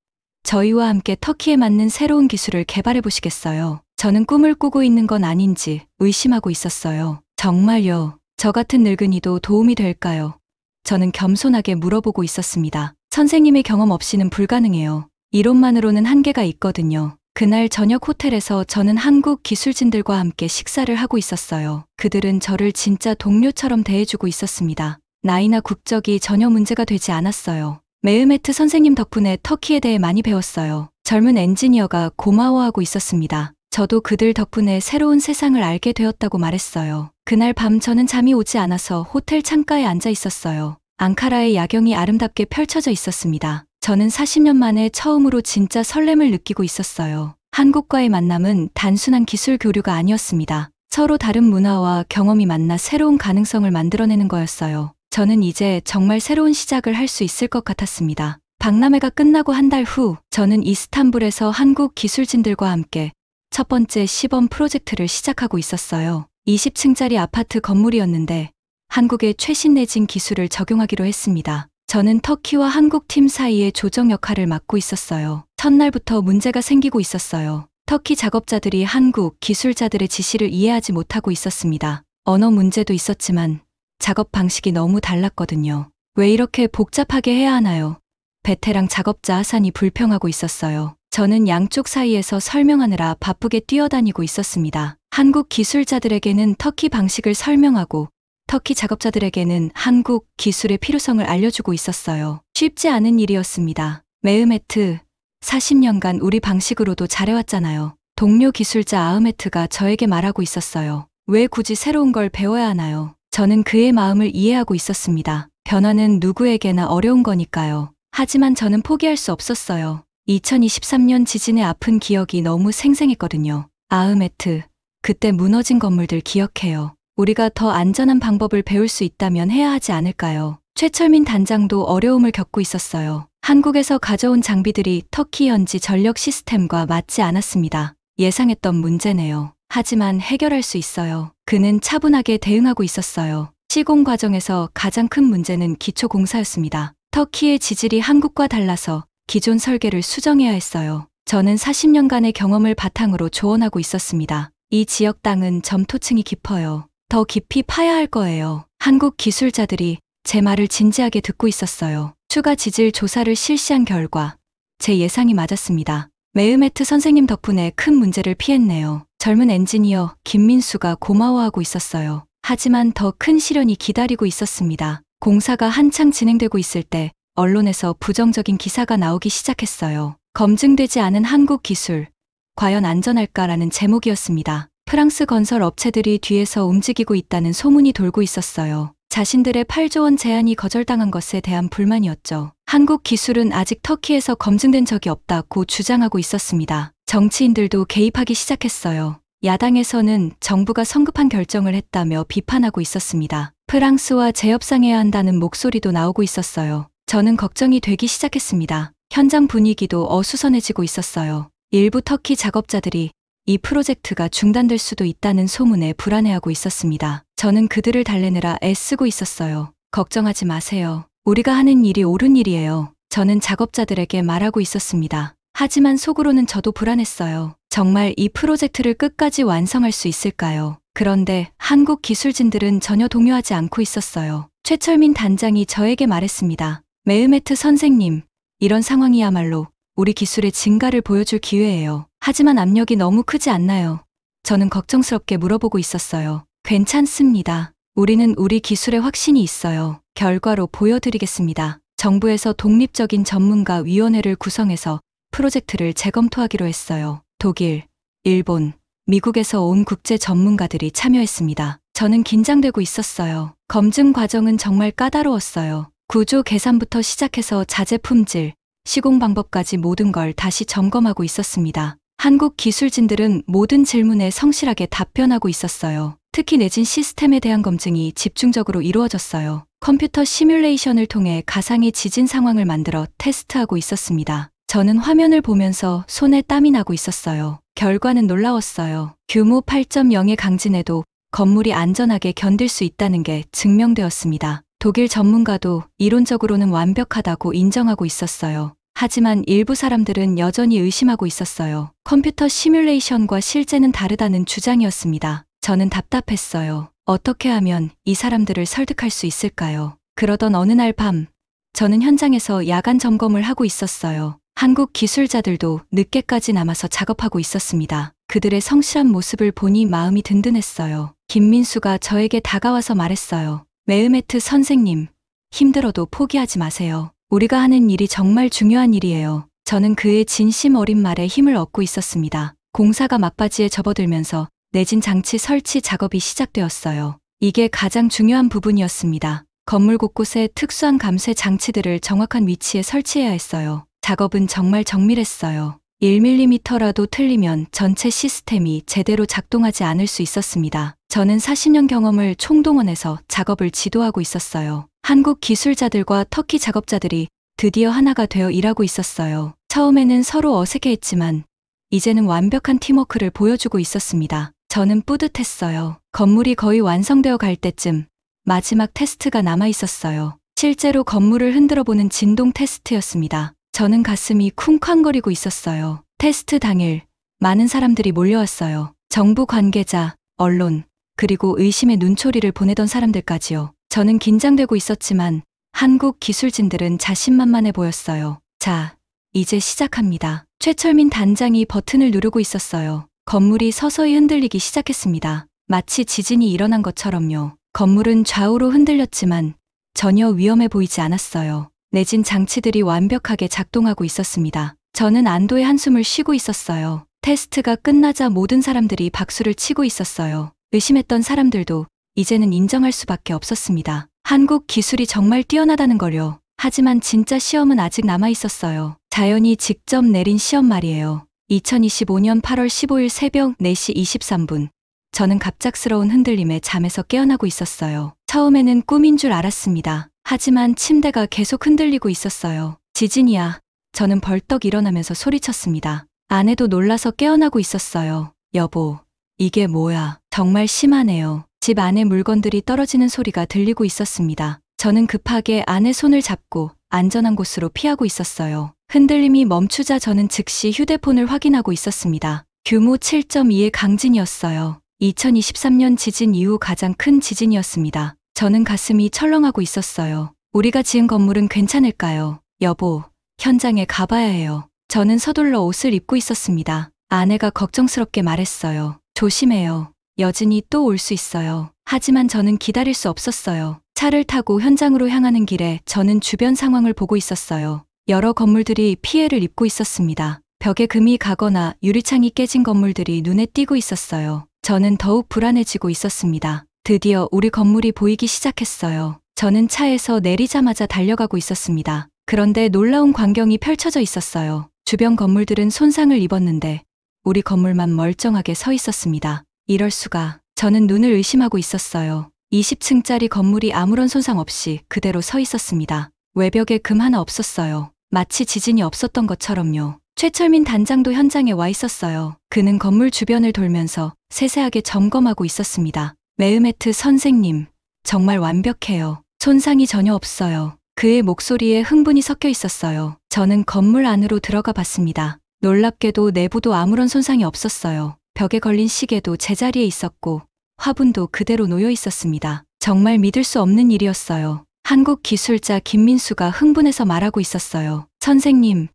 저희와 함께 터키에 맞는 새로운 기술을 개발해 보시겠어요? 저는 꿈을 꾸고 있는 건 아닌지 의심하고 있었어요. 정말요? 저 같은 늙은이도 도움이 될까요? 저는 겸손하게 물어보고 있었습니다. 선생님의 경험 없이는 불가능해요. 이론만으로는 한계가 있거든요. 그날 저녁 호텔에서 저는 한국 기술진들과 함께 식사를 하고 있었어요. 그들은 저를 진짜 동료처럼 대해주고 있었습니다. 나이나 국적이 전혀 문제가 되지 않았어요. 메흐메트 선생님 덕분에 터키에 대해 많이 배웠어요. 젊은 엔지니어가 고마워하고 있었습니다. 저도 그들 덕분에 새로운 세상을 알게 되었다고 말했어요. 그날 밤 저는 잠이 오지 않아서 호텔 창가에 앉아 있었어요. 앙카라의 야경이 아름답게 펼쳐져 있었습니다. 저는 40년 만에 처음으로 진짜 설렘을 느끼고 있었어요. 한국과의 만남은 단순한 기술 교류가 아니었습니다. 서로 다른 문화와 경험이 만나 새로운 가능성을 만들어내는 거였어요. 저는 이제 정말 새로운 시작을 할 수 있을 것 같았습니다. 박람회가 끝나고 한 달 후, 저는 이스탄불에서 한국 기술진들과 함께 첫 번째 시범 프로젝트를 시작하고 있었어요. 20층짜리 아파트 건물이었는데 한국의 최신 내진 기술을 적용하기로 했습니다. 저는 터키와 한국 팀 사이의 조정 역할을 맡고 있었어요. 첫날부터 문제가 생기고 있었어요. 터키 작업자들이 한국 기술자들의 지시를 이해하지 못하고 있었습니다. 언어 문제도 있었지만 작업 방식이 너무 달랐거든요. 왜 이렇게 복잡하게 해야 하나요? 베테랑 작업자 하산이 불평하고 있었어요. 저는 양쪽 사이에서 설명하느라 바쁘게 뛰어다니고 있었습니다. 한국 기술자들에게는 터키 방식을 설명하고 터키 작업자들에게는 한국 기술의 필요성을 알려주고 있었어요. 쉽지 않은 일이었습니다. 메흐메트, 40년간 우리 방식으로도 잘해왔잖아요. 동료 기술자 아흐메트가 저에게 말하고 있었어요. 왜 굳이 새로운 걸 배워야 하나요? 저는 그의 마음을 이해하고 있었습니다. 변화는 누구에게나 어려운 거니까요. 하지만 저는 포기할 수 없었어요. 2023년 지진의 아픈 기억이 너무 생생했거든요. 아흐메트, 그때 무너진 건물들 기억해요. 우리가 더 안전한 방법을 배울 수 있다면 해야 하지 않을까요? 최철민 단장도 어려움을 겪고 있었어요. 한국에서 가져온 장비들이 터키 현지 전력 시스템과 맞지 않았습니다. 예상했던 문제네요. 하지만 해결할 수 있어요. 그는 차분하게 대응하고 있었어요. 시공 과정에서 가장 큰 문제는 기초 공사였습니다. 터키의 지질이 한국과 달라서 기존 설계를 수정해야 했어요. 저는 40년간의 경험을 바탕으로 조언하고 있었습니다. 이 지역 땅은 점토층이 깊어요. 더 깊이 파야 할 거예요. 한국 기술자들이 제 말을 진지하게 듣고 있었어요. 추가 지질 조사를 실시한 결과 제 예상이 맞았습니다. 메흐메트 선생님 덕분에 큰 문제를 피했네요. 젊은 엔지니어 김민수가 고마워하고 있었어요. 하지만 더 큰 시련이 기다리고 있었습니다. 공사가 한창 진행되고 있을 때 언론에서 부정적인 기사가 나오기 시작했어요. 검증되지 않은 한국 기술, 과연 안전할까라는 제목이었습니다. 프랑스 건설 업체들이 뒤에서 움직이고 있다는 소문이 돌고 있었어요. 자신들의 8조 원 제안이 거절당한 것에 대한 불만이었죠. 한국 기술은 아직 터키에서 검증된 적이 없다고 주장하고 있었습니다. 정치인들도 개입하기 시작했어요. 야당에서는 정부가 성급한 결정을 했다며 비판하고 있었습니다. 프랑스와 재협상해야 한다는 목소리도 나오고 있었어요. 저는 걱정이 되기 시작했습니다. 현장 분위기도 어수선해지고 있었어요. 일부 터키 작업자들이 이 프로젝트가 중단될 수도 있다는 소문에 불안해하고 있었습니다. 저는 그들을 달래느라 애쓰고 있었어요. 걱정하지 마세요. 우리가 하는 일이 옳은 일이에요. 저는 작업자들에게 말하고 있었습니다. 하지만 속으로는 저도 불안했어요. 정말 이 프로젝트를 끝까지 완성할 수 있을까요? 그런데 한국 기술진들은 전혀 동요하지 않고 있었어요. 최철민 단장이 저에게 말했습니다. 메흐메트 선생님, 이런 상황이야말로 우리 기술의 진가를 보여줄 기회예요. 하지만 압력이 너무 크지 않나요? 저는 걱정스럽게 물어보고 있었어요. 괜찮습니다. 우리는 우리 기술에 확신이 있어요. 결과로 보여드리겠습니다. 정부에서 독립적인 전문가 위원회를 구성해서 프로젝트를 재검토하기로 했어요. 독일, 일본, 미국에서 온 국제 전문가들이 참여했습니다. 저는 긴장되고 있었어요. 검증 과정은 정말 까다로웠어요. 구조 계산부터 시작해서 자재 품질, 시공 방법까지 모든 걸 다시 점검하고 있었습니다. 한국 기술진들은 모든 질문에 성실하게 답변하고 있었어요. 특히 내진 시스템에 대한 검증이 집중적으로 이루어졌어요. 컴퓨터 시뮬레이션을 통해 가상의 지진 상황을 만들어 테스트하고 있었습니다. 저는 화면을 보면서 손에 땀이 나고 있었어요. 결과는 놀라웠어요. 규모 8.0의 강진에도 건물이 안전하게 견딜 수 있다는 게 증명되었습니다. 독일 전문가도 이론적으로는 완벽하다고 인정하고 있었어요. 하지만 일부 사람들은 여전히 의심하고 있었어요. 컴퓨터 시뮬레이션과 실제는 다르다는 주장이었습니다. 저는 답답했어요. 어떻게 하면 이 사람들을 설득할 수 있을까요? 그러던 어느 날 밤, 저는 현장에서 야간 점검을 하고 있었어요. 한국 기술자들도 늦게까지 남아서 작업하고 있었습니다. 그들의 성실한 모습을 보니 마음이 든든했어요. 김민수가 저에게 다가와서 말했어요. 메흐메트 선생님, 힘들어도 포기하지 마세요. 우리가 하는 일이 정말 중요한 일이에요. 저는 그의 진심 어린 말에 힘을 얻고 있었습니다. 공사가 막바지에 접어들면서 내진 장치 설치 작업이 시작되었어요. 이게 가장 중요한 부분이었습니다. 건물 곳곳에 특수한 감쇄 장치들을 정확한 위치에 설치해야 했어요. 작업은 정말 정밀했어요. 1mm라도 틀리면 전체 시스템이 제대로 작동하지 않을 수 있었습니다. 저는 40년 경험을 총동원해서 작업을 지도하고 있었어요. 한국 기술자들과 터키 작업자들이 드디어 하나가 되어 일하고 있었어요. 처음에는 서로 어색해했지만 이제는 완벽한 팀워크를 보여주고 있었습니다. 저는 뿌듯했어요. 건물이 거의 완성되어 갈 때쯤 마지막 테스트가 남아 있었어요. 실제로 건물을 흔들어 보는 진동 테스트였습니다. 저는 가슴이 쿵쾅거리고 있었어요. 테스트 당일 많은 사람들이 몰려왔어요. 정부 관계자, 언론, 그리고 의심의 눈초리를 보내던 사람들까지요. 저는 긴장되고 있었지만 한국 기술진들은 자신만만해 보였어요. 자, 이제 시작합니다. 최철민 단장이 버튼을 누르고 있었어요. 건물이 서서히 흔들리기 시작했습니다. 마치 지진이 일어난 것처럼요. 건물은 좌우로 흔들렸지만 전혀 위험해 보이지 않았어요. 내진 장치들이 완벽하게 작동하고 있었습니다. 저는 안도의 한숨을 쉬고 있었어요. 테스트가 끝나자 모든 사람들이 박수를 치고 있었어요. 의심했던 사람들도 이제는 인정할 수밖에 없었습니다. 한국 기술이 정말 뛰어나다는 걸요. 하지만 진짜 시험은 아직 남아 있었어요. 자연이 직접 내린 시험 말이에요. 2025년 8월 15일 새벽 4시 23분. 저는 갑작스러운 흔들림에 잠에서 깨어나고 있었어요. 처음에는 꿈인 줄 알았습니다. 하지만 침대가 계속 흔들리고 있었어요. 지진이야. 저는 벌떡 일어나면서 소리쳤습니다. 아내도 놀라서 깨어나고 있었어요. 여보, 이게 뭐야? 정말 심하네요. 집 안에 물건들이 떨어지는 소리가 들리고 있었습니다. 저는 급하게 아내 손을 잡고 안전한 곳으로 피하고 있었어요. 흔들림이 멈추자 저는 즉시 휴대폰을 확인하고 있었습니다. 규모 7.2의 강진이었어요. 2023년 지진 이후 가장 큰 지진이었습니다. 저는 가슴이 철렁하고 있었어요. 우리가 지은 건물은 괜찮을까요? 여보, 현장에 가봐야 해요. 저는 서둘러 옷을 입고 있었습니다. 아내가 걱정스럽게 말했어요. 조심해요. 여진이 또 올 수 있어요. 하지만 저는 기다릴 수 없었어요. 차를 타고 현장으로 향하는 길에 저는 주변 상황을 보고 있었어요. 여러 건물들이 피해를 입고 있었습니다. 벽에 금이 가거나 유리창이 깨진 건물들이 눈에 띄고 있었어요. 저는 더욱 불안해지고 있었습니다. 드디어 우리 건물이 보이기 시작했어요. 저는 차에서 내리자마자 달려가고 있었습니다. 그런데 놀라운 광경이 펼쳐져 있었어요. 주변 건물들은 손상을 입었는데 우리 건물만 멀쩡하게 서 있었습니다. 이럴 수가. 저는 눈을 의심하고 있었어요. 20층짜리 건물이 아무런 손상 없이 그대로 서 있었습니다. 외벽에 금 하나 없었어요. 마치 지진이 없었던 것처럼요. 최철민 단장도 현장에 와 있었어요. 그는 건물 주변을 돌면서 세세하게 점검하고 있었습니다. 메으메트 선생님, 정말 완벽해요. 손상이 전혀 없어요. 그의 목소리에 흥분이 섞여 있었어요. 저는 건물 안으로 들어가 봤습니다. 놀랍게도 내부도 아무런 손상이 없었어요. 벽에 걸린 시계도 제자리에 있었고 화분도 그대로 놓여 있었습니다. 정말 믿을 수 없는 일이었어요. 한국 기술자 김민수가 흥분해서 말하고 있었어요. 선생님,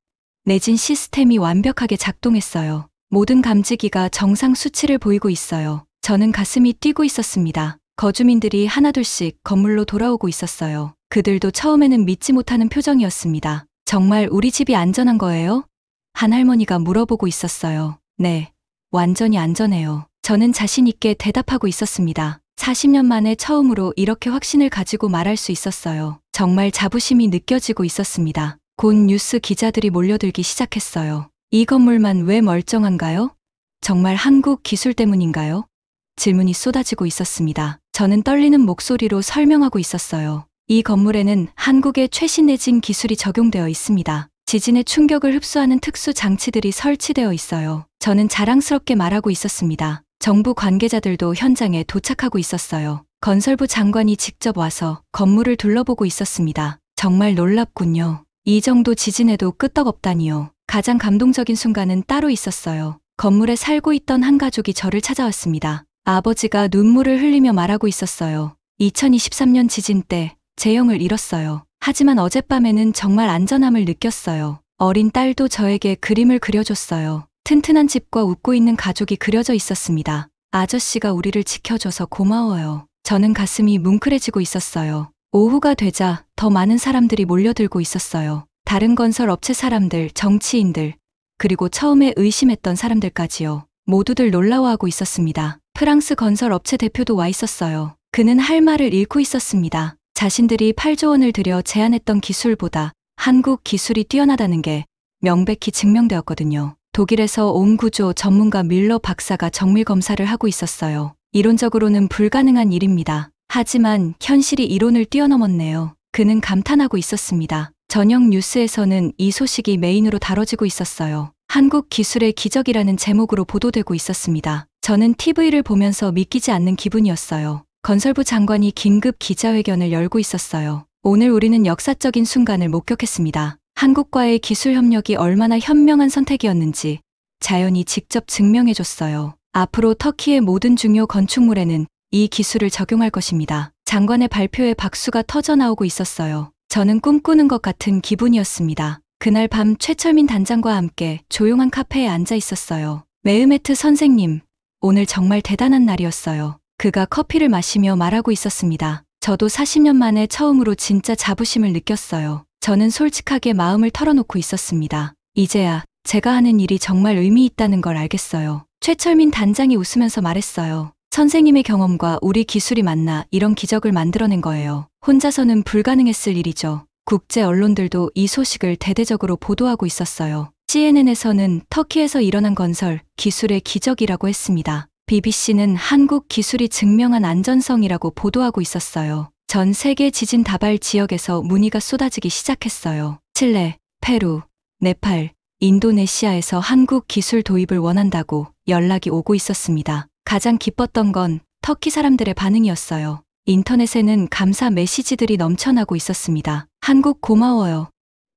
내진 시스템이 완벽하게 작동했어요. 모든 감지기가 정상 수치를 보이고 있어요. 저는 가슴이 뛰고 있었습니다. 거주민들이 하나둘씩 건물로 돌아오고 있었어요. 그들도 처음에는 믿지 못하는 표정이었습니다. 정말 우리 집이 안전한 거예요? 한 할머니가 물어보고 있었어요. 네, 완전히 안전해요. 저는 자신 있게 대답하고 있었습니다. 40년 만에 처음으로 이렇게 확신을 가지고 말할 수 있었어요. 정말 자부심이 느껴지고 있었습니다. 곧 뉴스 기자들이 몰려들기 시작했어요. 이 건물만 왜 멀쩡한가요? 정말 한국 기술 때문인가요? 질문이 쏟아지고 있었습니다. 저는 떨리는 목소리로 설명하고 있었어요. 이 건물에는 한국의 최신 내진 기술이 적용되어 있습니다. 지진의 충격을 흡수하는 특수 장치들이 설치되어 있어요. 저는 자랑스럽게 말하고 있었습니다. 정부 관계자들도 현장에 도착하고 있었어요. 건설부 장관이 직접 와서 건물을 둘러보고 있었습니다. 정말 놀랍군요. 이 정도 지진에도 끄떡없다니요. 가장 감동적인 순간은 따로 있었어요. 건물에 살고 있던 한 가족이 저를 찾아왔습니다. 아버지가 눈물을 흘리며 말하고 있었어요. 2023년 지진 때 제 형을 잃었어요. 하지만 어젯밤에는 정말 안전함을 느꼈어요. 어린 딸도 저에게 그림을 그려줬어요. 튼튼한 집과 웃고 있는 가족이 그려져 있었습니다. 아저씨가 우리를 지켜줘서 고마워요. 저는 가슴이 뭉클해지고 있었어요. 오후가 되자 더 많은 사람들이 몰려들고 있었어요. 다른 건설 업체 사람들, 정치인들, 그리고 처음에 의심했던 사람들까지요. 모두들 놀라워하고 있었습니다. 프랑스 건설 업체 대표도 와 있었어요. 그는 할 말을 잃고 있었습니다. 자신들이 8조 원을 들여 제안했던 기술보다 한국 기술이 뛰어나다는 게 명백히 증명되었거든요. 독일에서 온 구조 전문가 밀러 박사가 정밀 검사를 하고 있었어요. 이론적으로는 불가능한 일입니다. 하지만 현실이 이론을 뛰어넘었네요. 그는 감탄하고 있었습니다. 저녁 뉴스에서는 이 소식이 메인으로 다뤄지고 있었어요. 한국 기술의 기적이라는 제목으로 보도되고 있었습니다. 저는 TV를 보면서 믿기지 않는 기분이었어요. 건설부 장관이 긴급 기자회견을 열고 있었어요. 오늘 우리는 역사적인 순간을 목격했습니다. 한국과의 기술 협력이 얼마나 현명한 선택이었는지 자연이 직접 증명해줬어요. 앞으로 터키의 모든 중요 건축물에는 이 기술을 적용할 것입니다. 장관의 발표에 박수가 터져나오고 있었어요. 저는 꿈꾸는 것 같은 기분이었습니다. 그날 밤 최철민 단장과 함께 조용한 카페에 앉아 있었어요. 메으메트 선생님, 오늘 정말 대단한 날이었어요. 그가 커피를 마시며 말하고 있었습니다. 저도 40년 만에 처음으로 진짜 자부심을 느꼈어요. 저는 솔직하게 마음을 털어놓고 있었습니다. 이제야 제가 하는 일이 정말 의미 있다는 걸 알겠어요. 최철민 단장이 웃으면서 말했어요. 선생님의 경험과 우리 기술이 만나 이런 기적을 만들어낸 거예요. 혼자서는 불가능했을 일이죠. 국제 언론들도 이 소식을 대대적으로 보도하고 있었어요. CNN에서는 터키에서 일어난 건설, 기술의 기적이라고 했습니다. BBC는 한국 기술이 증명한 안전성이라고 보도하고 있었어요. 전 세계 지진 다발 지역에서 문의가 쏟아지기 시작했어요. 칠레, 페루, 네팔, 인도네시아에서 한국 기술 도입을 원한다고 연락이 오고 있었습니다. 가장 기뻤던 건 터키 사람들의 반응이었어요. 인터넷에는 감사 메시지들이 넘쳐나고 있었습니다. 한국 고마워요.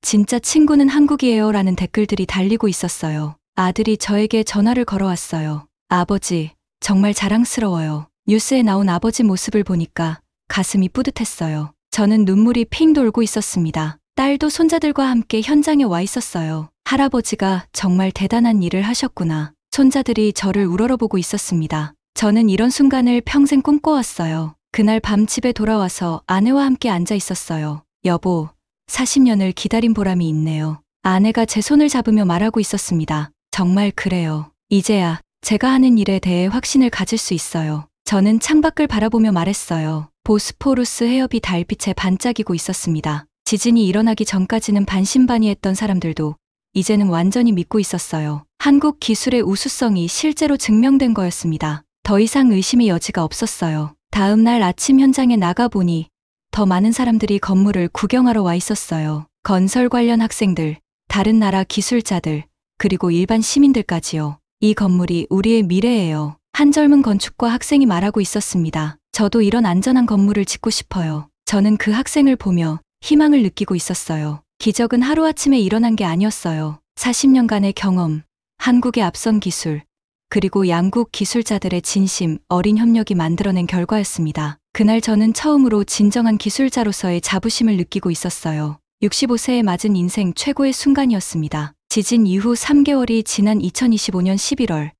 진짜 친구는 한국이에요 라는 댓글들이 달리고 있었어요. 아들이 저에게 전화를 걸어왔어요. 아버지, 정말 자랑스러워요. 뉴스에 나온 아버지 모습을 보니까 가슴이 뿌듯했어요. 저는 눈물이 핑 돌고 있었습니다. 딸도 손자들과 함께 현장에 와 있었어요. 할아버지가 정말 대단한 일을 하셨구나. 손자들이 저를 우러러보고 있었습니다. 저는 이런 순간을 평생 꿈꿔왔어요. 그날 밤 집에 돌아와서 아내와 함께 앉아 있었어요. 여보, 40년을 기다린 보람이 있네요. 아내가 제 손을 잡으며 말하고 있었습니다. 정말 그래요. 이제야 제가 하는 일에 대해 확신을 가질 수 있어요. 저는 창밖을 바라보며 말했어요. 보스포루스 해협이 달빛에 반짝이고 있었습니다. 지진이 일어나기 전까지는 반신반의했던 사람들도 이제는 완전히 믿고 있었어요. 한국 기술의 우수성이 실제로 증명된 거였습니다. 더 이상 의심의 여지가 없었어요. 다음 날 아침 현장에 나가보니 더 많은 사람들이 건물을 구경하러 와 있었어요. 건설 관련 학생들, 다른 나라 기술자들, 그리고 일반 시민들까지요. 이 건물이 우리의 미래예요. 한 젊은 건축과 학생이 말하고 있었습니다. 저도 이런 안전한 건물을 짓고 싶어요. 저는 그 학생을 보며 희망을 느끼고 있었어요. 기적은 하루아침에 일어난 게 아니었어요. 40년간의 경험, 한국의 앞선 기술, 그리고 양국 기술자들의 진심, 어린 협력이 만들어낸 결과였습니다. 그날 저는 처음으로 진정한 기술자로서의 자부심을 느끼고 있었어요. 65세에 맞은 인생 최고의 순간이었습니다. 지진 이후 3개월이 지난 2025년 11월,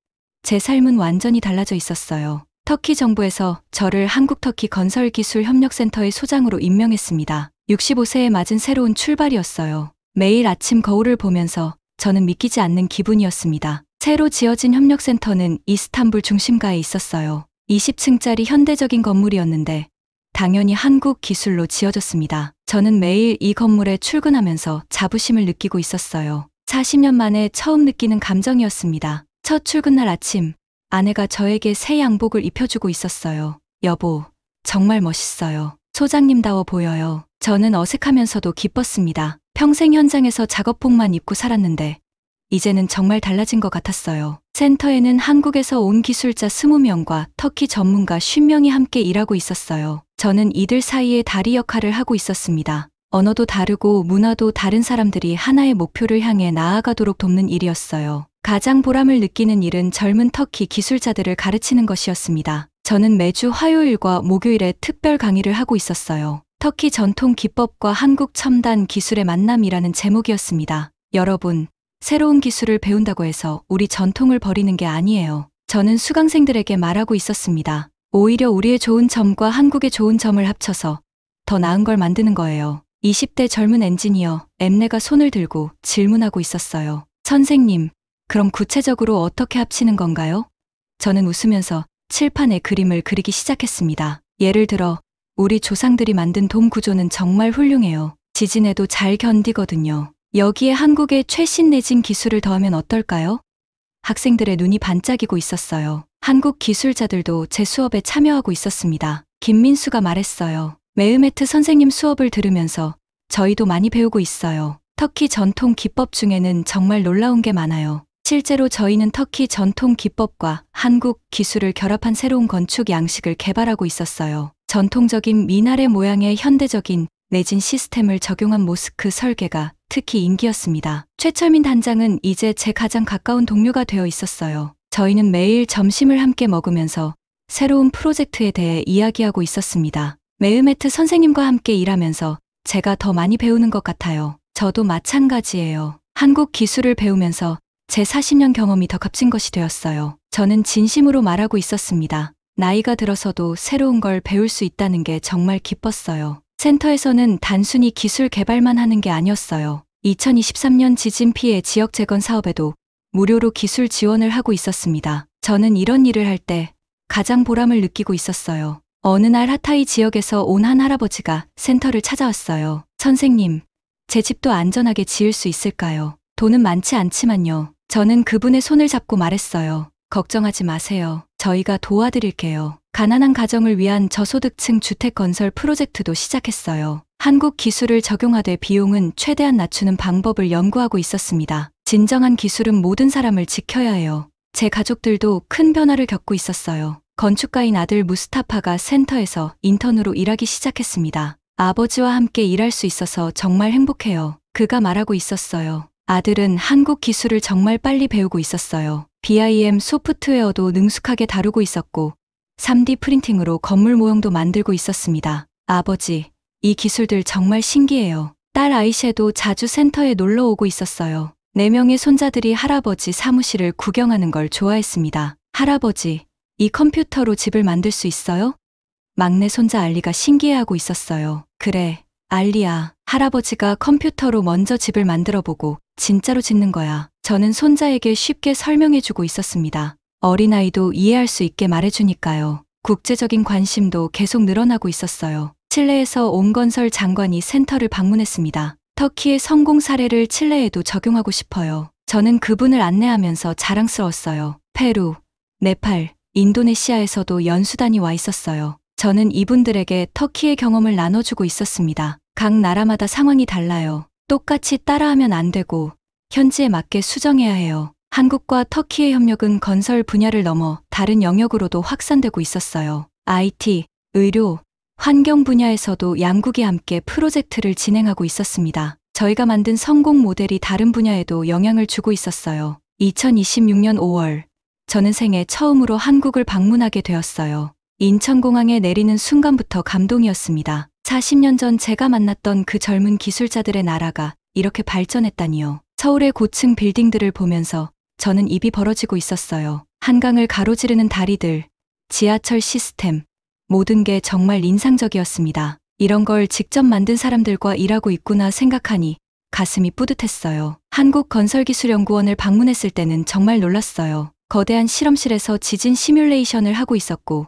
제 삶은 완전히 달라져 있었어요. 터키 정부에서 저를 한국터키 건설기술협력센터의 소장으로 임명했습니다. 65세에 맞은 새로운 출발이었어요. 매일 아침 거울을 보면서 저는 믿기지 않는 기분이었습니다. 새로 지어진 협력센터는 이스탄불 중심가에 있었어요. 20층짜리 현대적인 건물이었는데 당연히 한국 기술로 지어졌습니다. 저는 매일 이 건물에 출근하면서 자부심을 느끼고 있었어요. 40년 만에 처음 느끼는 감정이었습니다. 첫 출근날 아침, 아내가 저에게 새 양복을 입혀주고 있었어요. 여보, 정말 멋있어요. 소장님다워 보여요. 저는 어색하면서도 기뻤습니다. 평생 현장에서 작업복만 입고 살았는데 이제는 정말 달라진 것 같았어요. 센터에는 한국에서 온 기술자 20명과 터키 전문가 50명이 함께 일하고 있었어요. 저는 이들 사이에 다리 역할을 하고 있었습니다. 언어도 다르고 문화도 다른 사람들이 하나의 목표를 향해 나아가도록 돕는 일이었어요. 가장 보람을 느끼는 일은 젊은 터키 기술자들을 가르치는 것이었습니다. 저는 매주 화요일과 목요일에 특별 강의를 하고 있었어요. 터키 전통 기법과 한국 첨단 기술의 만남이라는 제목이었습니다. 여러분, 새로운 기술을 배운다고 해서 우리 전통을 버리는 게 아니에요. 저는 수강생들에게 말하고 있었습니다. 오히려 우리의 좋은 점과 한국의 좋은 점을 합쳐서 더 나은 걸 만드는 거예요. 20대 젊은 엔지니어 엠네가 손을 들고 질문하고 있었어요. 선생님, 그럼 구체적으로 어떻게 합치는 건가요? 저는 웃으면서 칠판에 그림을 그리기 시작했습니다. 예를 들어, 우리 조상들이 만든 돔 구조는 정말 훌륭해요. 지진에도 잘 견디거든요. 여기에 한국의 최신 내진 기술을 더하면 어떨까요? 학생들의 눈이 반짝이고 있었어요. 한국 기술자들도 제 수업에 참여하고 있었습니다. 김민수가 말했어요. 메흐메트 선생님 수업을 들으면서 저희도 많이 배우고 있어요. 터키 전통 기법 중에는 정말 놀라운 게 많아요. 실제로 저희는 터키 전통 기법과 한국 기술을 결합한 새로운 건축 양식을 개발하고 있었어요. 전통적인 미나레 모양의 현대적인 내진 시스템을 적용한 모스크 설계가 특히 인기였습니다. 최철민 단장은 이제 제 가장 가까운 동료가 되어 있었어요. 저희는 매일 점심을 함께 먹으면서 새로운 프로젝트에 대해 이야기하고 있었습니다. 메흐메트 선생님과 함께 일하면서 제가 더 많이 배우는 것 같아요. 저도 마찬가지예요. 한국 기술을 배우면서 제 40년 경험이 더 값진 것이 되었어요. 저는 진심으로 말하고 있었습니다. 나이가 들어서도 새로운 걸 배울 수 있다는 게 정말 기뻤어요. 센터에서는 단순히 기술 개발만 하는 게 아니었어요. 2023년 지진 피해 지역 재건 사업에도 무료로 기술 지원을 하고 있었습니다. 저는 이런 일을 할 때 가장 보람을 느끼고 있었어요. 어느 날 하타이 지역에서 온 한 할아버지가 센터를 찾아왔어요. 선생님, 제 집도 안전하게 지을 수 있을까요? 돈은 많지 않지만요. 저는 그분의 손을 잡고 말했어요. 걱정하지 마세요. 저희가 도와드릴게요. 가난한 가정을 위한 저소득층 주택 건설 프로젝트도 시작했어요. 한국 기술을 적용하되 비용은 최대한 낮추는 방법을 연구하고 있었습니다. 진정한 기술은 모든 사람을 지켜야 해요. 제 가족들도 큰 변화를 겪고 있었어요. 건축가인 아들 무스타파가 센터에서 인턴으로 일하기 시작했습니다. 아버지와 함께 일할 수 있어서 정말 행복해요. 그가 말하고 있었어요. 아들은 한국 기술을 정말 빨리 배우고 있었어요. BIM 소프트웨어도 능숙하게 다루고 있었고 3D 프린팅으로 건물 모형도 만들고 있었습니다. 아버지, 이 기술들 정말 신기해요. 딸 아이셰도 자주 센터에 놀러 오고 있었어요. 4명의 손자들이 할아버지 사무실을 구경하는 걸 좋아했습니다. 할아버지, 이 컴퓨터로 집을 만들 수 있어요? 막내 손자 알리가 신기해하고 있었어요. 그래, 알리야. 할아버지가 컴퓨터로 먼저 집을 만들어보고 진짜로 짓는 거야. 저는 손자에게 쉽게 설명해주고 있었습니다. 어린아이도 이해할 수 있게 말해주니까요. 국제적인 관심도 계속 늘어나고 있었어요. 칠레에서 온건설 장관이 센터를 방문했습니다. 터키의 성공 사례를 칠레에도 적용하고 싶어요. 저는 그분을 안내하면서 자랑스러웠어요. 페루, 네팔, 인도네시아에서도 연수단이 와 있었어요. 저는 이분들에게 터키의 경험을 나눠주고 있었습니다. 각 나라마다 상황이 달라요. 똑같이 따라하면 안 되고 현지에 맞게 수정해야 해요. 한국과 터키의 협력은 건설 분야를 넘어 다른 영역으로도 확산되고 있었어요. IT, 의료, 환경 분야에서도 양국이 함께 프로젝트를 진행하고 있었습니다. 저희가 만든 성공 모델이 다른 분야에도 영향을 주고 있었어요. 2026년 5월, 저는 생애 처음으로 한국을 방문하게 되었어요. 인천공항에 내리는 순간부터 감동이었습니다. 40년 전 제가 만났던 그 젊은 기술자들의 나라가 이렇게 발전했다니요. 서울의 고층 빌딩들을 보면서 저는 입이 벌어지고 있었어요. 한강을 가로지르는 다리들, 지하철 시스템, 모든 게 정말 인상적이었습니다. 이런 걸 직접 만든 사람들과 일하고 있구나 생각하니 가슴이 뿌듯했어요. 한국건설기술연구원을 방문했을 때는 정말 놀랐어요. 거대한 실험실에서 지진 시뮬레이션을 하고 있었고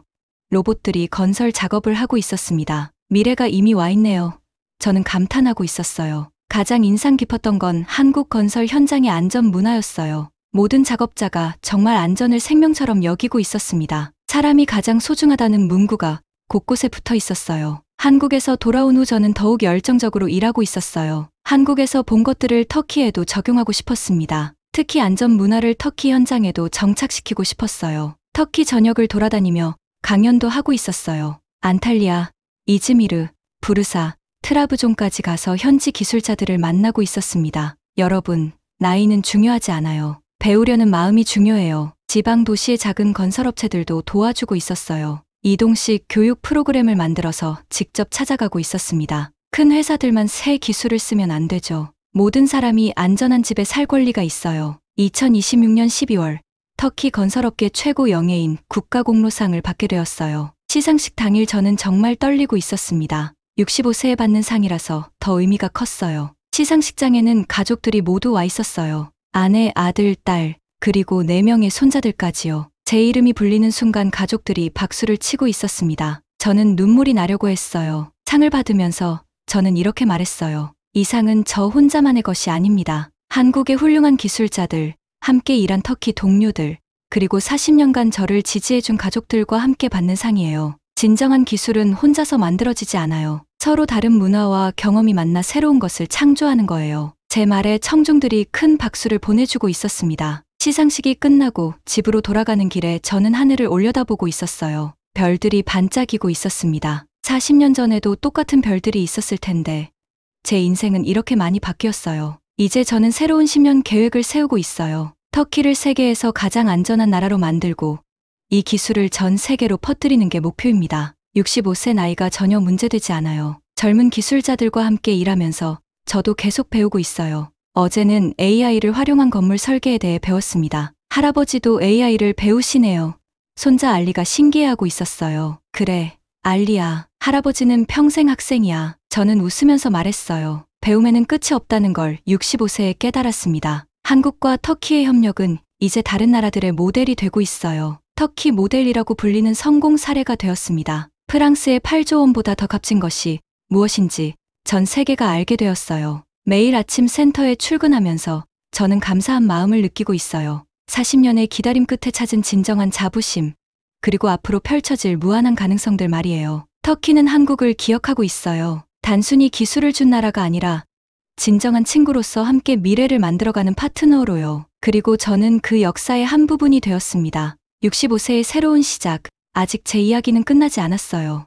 로봇들이 건설 작업을 하고 있었습니다. 미래가 이미 와 있네요. 저는 감탄하고 있었어요. 가장 인상 깊었던 건 한국 건설 현장의 안전 문화였어요. 모든 작업자가 정말 안전을 생명처럼 여기고 있었습니다. 사람이 가장 소중하다는 문구가 곳곳에 붙어 있었어요. 한국에서 돌아온 후 저는 더욱 열정적으로 일하고 있었어요. 한국에서 본 것들을 터키에도 적용하고 싶었습니다. 특히 안전 문화를 터키 현장에도 정착시키고 싶었어요. 터키 전역을 돌아다니며 강연도 하고 있었어요. 안탈리아, 이즈미르, 부르사, 트라브존까지 가서 현지 기술자들을 만나고 있었습니다. 여러분, 나이는 중요하지 않아요. 배우려는 마음이 중요해요. 지방 도시의 작은 건설업체들도 도와주고 있었어요. 이동식 교육 프로그램을 만들어서 직접 찾아가고 있었습니다. 큰 회사들만 새 기술을 쓰면 안 되죠. 모든 사람이 안전한 집에 살 권리가 있어요. 2026년 12월, 터키 건설업계 최고 영예인 국가공로상을 받게 되었어요. 시상식 당일 저는 정말 떨리고 있었습니다. 65세에 받는 상이라서 더 의미가 컸어요. 시상식장에는 가족들이 모두 와 있었어요. 아내, 아들, 딸, 그리고 4명의 손자들까지요. 제 이름이 불리는 순간 가족들이 박수를 치고 있었습니다. 저는 눈물이 나려고 했어요. 상을 받으면서 저는 이렇게 말했어요. 이 상은 저 혼자만의 것이 아닙니다. 한국의 훌륭한 기술자들, 함께 일한 터키 동료들, 그리고 40년간 저를 지지해준 가족들과 함께 받는 상이에요. 진정한 기술은 혼자서 만들어지지 않아요. 서로 다른 문화와 경험이 만나 새로운 것을 창조하는 거예요. 제 말에 청중들이 큰 박수를 보내주고 있었습니다. 시상식이 끝나고 집으로 돌아가는 길에 저는 하늘을 올려다보고 있었어요. 별들이 반짝이고 있었습니다. 40년 전에도 똑같은 별들이 있었을 텐데 제 인생은 이렇게 많이 바뀌었어요. 이제 저는 새로운 10년 계획을 세우고 있어요. 터키를 세계에서 가장 안전한 나라로 만들고 이 기술을 전 세계로 퍼뜨리는 게 목표입니다. 65세 나이가 전혀 문제되지 않아요. 젊은 기술자들과 함께 일하면서 저도 계속 배우고 있어요. 어제는 AI를 활용한 건물 설계에 대해 배웠습니다. 할아버지도 AI를 배우시네요. 손자 알리가 신기해하고 있었어요. 그래, 알리야. 할아버지는 평생 학생이야. 저는 웃으면서 말했어요. 배움에는 끝이 없다는 걸 65세에 깨달았습니다. 한국과 터키의 협력은 이제 다른 나라들의 모델이 되고 있어요. 터키 모델이라고 불리는 성공 사례가 되었습니다. 프랑스의 8조 원보다 더 값진 것이 무엇인지 전 세계가 알게 되었어요. 매일 아침 센터에 출근하면서 저는 감사한 마음을 느끼고 있어요. 40년의 기다림 끝에 찾은 진정한 자부심, 그리고 앞으로 펼쳐질 무한한 가능성들 말이에요. 터키는 한국을 기억하고 있어요. 단순히 기술을 준 나라가 아니라 진정한 친구로서 함께 미래를 만들어가는 파트너로요. 그리고 저는 그 역사의 한 부분이 되었습니다. 65세의 새로운 시작, 아직 제 이야기는 끝나지 않았어요.